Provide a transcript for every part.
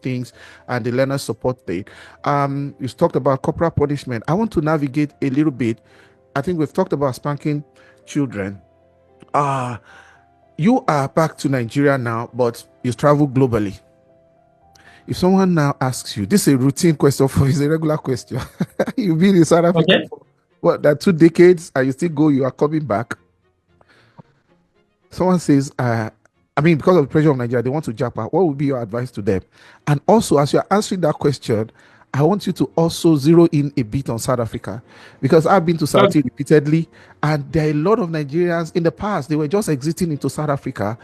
things and the learner support day. You talked about corporal punishment. I want to navigate a little bit. I think we've talked about spanking children. You are back to Nigeria now, but you travel globally. If someone now asks you, this is a routine question for you, it's a regular question. You've been in South Africa for what, that 2 decades, and you still go, you are coming back. Someone says, because of the pressure of Nigeria, they want to Japa. What would be your advice to them? And also, as you're answering that question, I want you to also zero in a bit on South Africa, because I've been to South Africa repeatedly, and there are a lot of Nigerians in the past, they were just exiting into South Africa.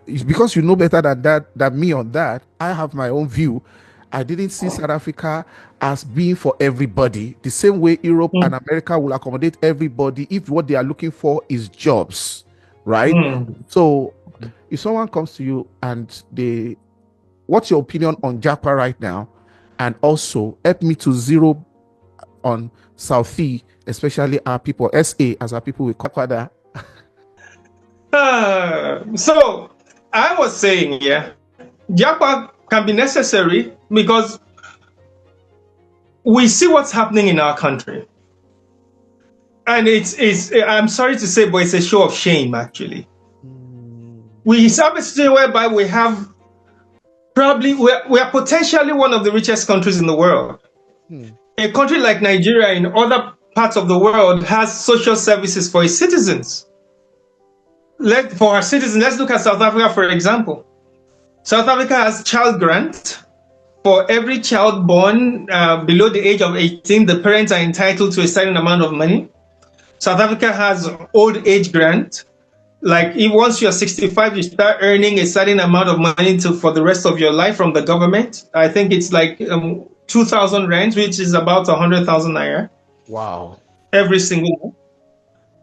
Because you know better than me on that, I have my own view. I didn't see South Africa as being for everybody, the same way Europe and America will accommodate everybody if what they are looking for is jobs, right? So if someone comes to you and what's your opinion on Japa right now? And also help me to zero on Southie, especially our people, SA, as our people with Kwakwada. So I was saying, Japa can be necessary because we see what's happening in our country. And it's I'm sorry to say, but it's a show of shame, actually. We have a situation whereby we are potentially one of the richest countries in the world. A country like Nigeria in other parts of the world has social services for its citizens. Let's look at South Africa, for example. South Africa has child grant. For every child born below the age of 18, the parents are entitled to a certain amount of money. South Africa has old age grant. Like once you're 65, you start earning a certain amount of money for the rest of your life from the government. I think it's like 2,000 rands, which is about 100,000 naira. Wow. Every single month.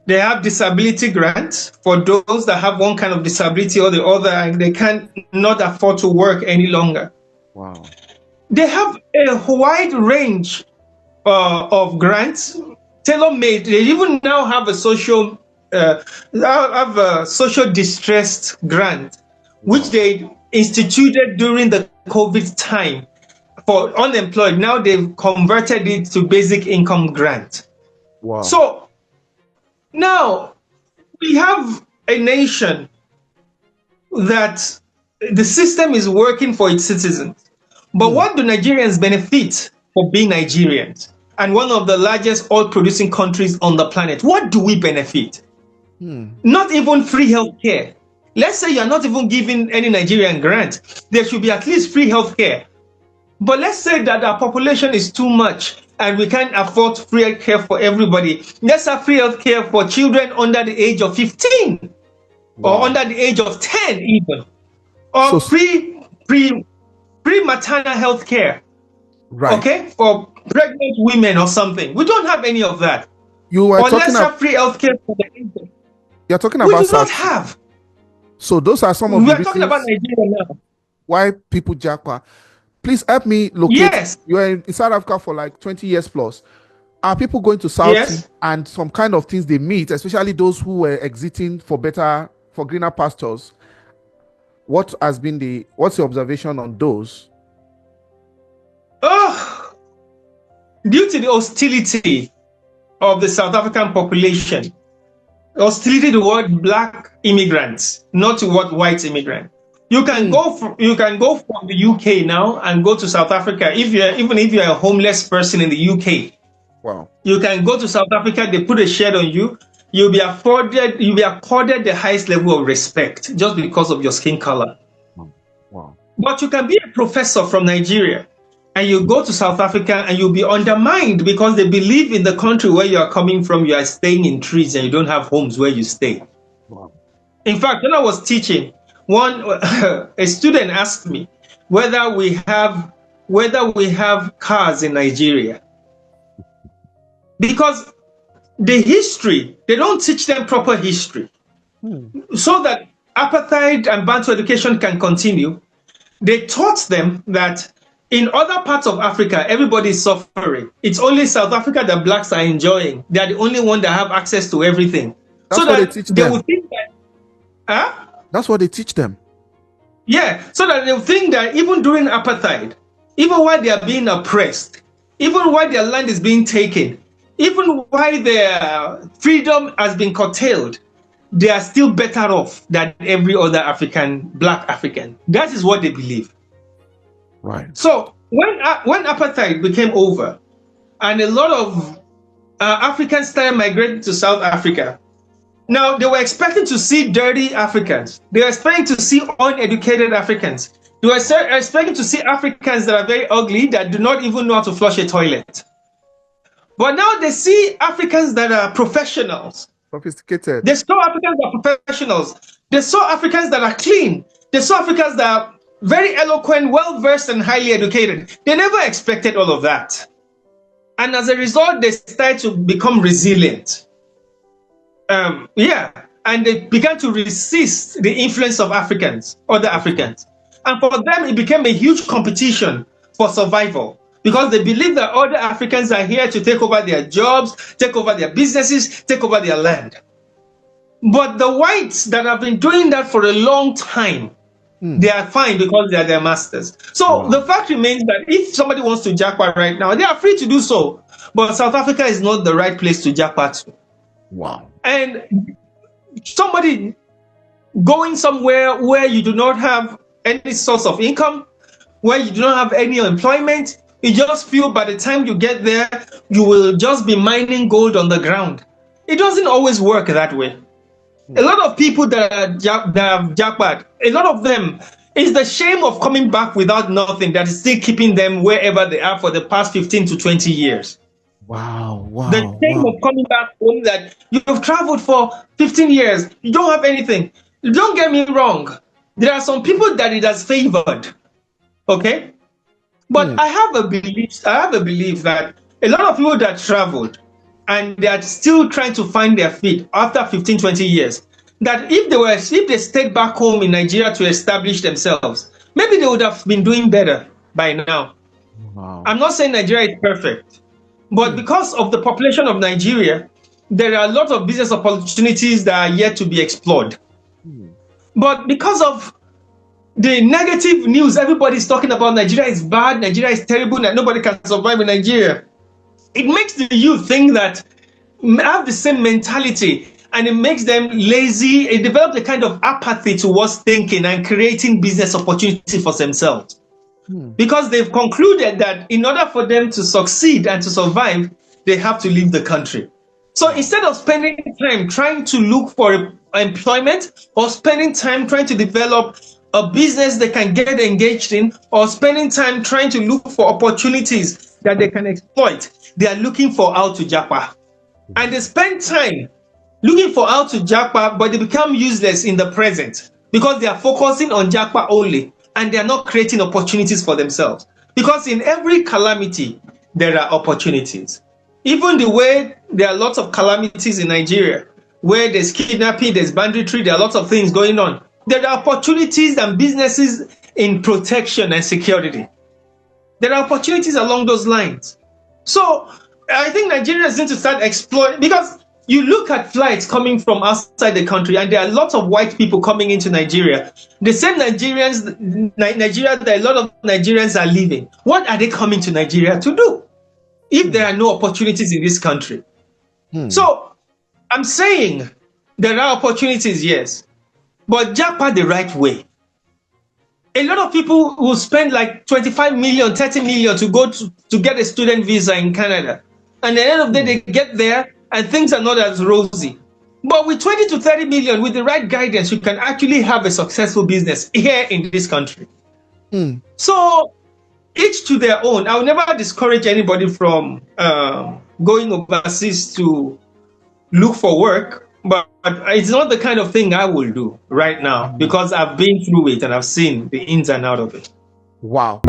They have disability grants for those that have one kind of disability or the other, and they can't not afford to work any longer. Wow. They have a wide range of grants, tailor-made. They even now have a social distressed grant, which they instituted during the COVID time for unemployed. Now they've converted it to basic income grant. Wow. So now we have a nation that the system is working for its citizens. But what do Nigerians benefit for being Nigerians? And one of the largest oil-producing countries on the planet, what do we benefit? Not even free healthcare. Let's say you're not even giving any Nigerian grant. There should be at least free healthcare. But let's say that our population is too much and we can't afford free healthcare for everybody. Let's have free healthcare for children under the age of 15 or under the age of 10 even. Or free maternal healthcare. Right. Okay? For pregnant women or something. We don't have any of that. Let's have free healthcare for the infant. You're talking about we do not have. So those are some of the reasons. We are talking about Nigeria now. Why people Japa. Please help me locate. Yes. You are in South Africa for like 20 years plus. Are people going to South and some kind of things they meet, especially those who were exiting for greener pastures? What's your observation on those? Due to the hostility of the South African population, hostility toward black immigrants, not toward white immigrants. You can go from the UK now and go to South Africa even if you're a homeless person in the UK. Wow. You can go to South Africa, they put a shed on you, you'll be accorded the highest level of respect just because of your skin color. Wow. But you can be a professor from Nigeria and you go to South Africa and you'll be undermined because they believe in the country where you are coming from, you are staying in trees and you don't have homes where you stay. Wow. In fact, when I was teaching, a student asked me whether we have cars in Nigeria, because the history, they don't teach them proper history. So that apartheid and Bantu education can continue. They taught them that in other parts of Africa, everybody is suffering. It's only South Africa that blacks are enjoying. They are the only one that have access to everything. That's so what that they teach them. Would think that, That's what they teach them. Yeah, so that they'll think that even during apartheid, even while they are being oppressed, even while their land is being taken, even while their freedom has been curtailed, they are still better off than every other African, black African. That is what they believe. Right. So when apartheid became over, and a lot of Africans started migrating to South Africa, now they were expecting to see dirty Africans. They were expecting to see uneducated Africans. They were expecting to see Africans that are very ugly, that do not even know how to flush a toilet. But now they see Africans that are professionals. Sophisticated. They saw Africans that are professionals. They saw Africans that are clean. They saw Africans that are very eloquent, well-versed, and highly educated. They never expected all of that. And as a result, they started to become resilient. And they began to resist the influence of other Africans. And for them, it became a huge competition for survival, because they believe that other Africans are here to take over their jobs, take over their businesses, take over their land. But the whites that have been doing that for a long time, they are fine because they are their masters. So the fact remains that if somebody wants to japa right now, they are free to do so. But South Africa is not the right place to japa to. Wow. And somebody going somewhere where you do not have any source of income, where you do not have any employment, you just feel by the time you get there, you will just be mining gold on the ground. It doesn't always work that way. A lot of people that have jackpot, a lot of them, is the shame of coming back without nothing that is still keeping them wherever they are for the past 15 to 20 years. Wow. The shame of coming back home, that you've traveled for 15 years, you don't have anything. Don't get me wrong. There are some people that it has favored. Okay? But I have a belief that a lot of people that traveled and they are still trying to find their feet after 15, 20 years, that if they stayed back home in Nigeria to establish themselves, maybe they would have been doing better by now. Wow. I'm not saying Nigeria is perfect, but because of the population of Nigeria, there are a lot of business opportunities that are yet to be explored. But because of the negative news, everybody's talking about Nigeria is bad, Nigeria is terrible, that nobody can survive in Nigeria. It makes the youth think that, have the same mentality, and it makes them lazy. It develops a kind of apathy towards thinking and creating business opportunity for themselves. Because they've concluded that in order for them to succeed and to survive, they have to leave the country. So instead of spending time trying to look for employment, or spending time trying to develop a business they can get engaged in, or spending time trying to look for opportunities that they can exploit, they are looking for how to japa. And they spend time looking for how to japa, but they become useless in the present because they are focusing on japa only, and they are not creating opportunities for themselves. Because in every calamity, there are opportunities. Even the way there are lots of calamities in Nigeria, where there's kidnapping, there's banditry, there are lots of things going on. There are opportunities and businesses in protection and security. There are opportunities along those lines. So I think Nigerians need to start exploring, because you look at flights coming from outside the country, and there are lots of white people coming into Nigeria. The same Nigeria that a lot of Nigerians are leaving. What are they coming to Nigeria to do if there are no opportunities in this country? So I'm saying there are opportunities, yes, but japa the right way. A lot of people will spend like 25 million, 30 million to go to get a student visa in Canada. And at the end of the day, they get there and things are not as rosy. But with 20 to 30 million, with the right guidance, you can actually have a successful business here in this country. So each to their own. I will never discourage anybody from going overseas to look for work, but it's not the kind of thing I will do right now, because I've been through it and I've seen the ins and outs of it. Wow.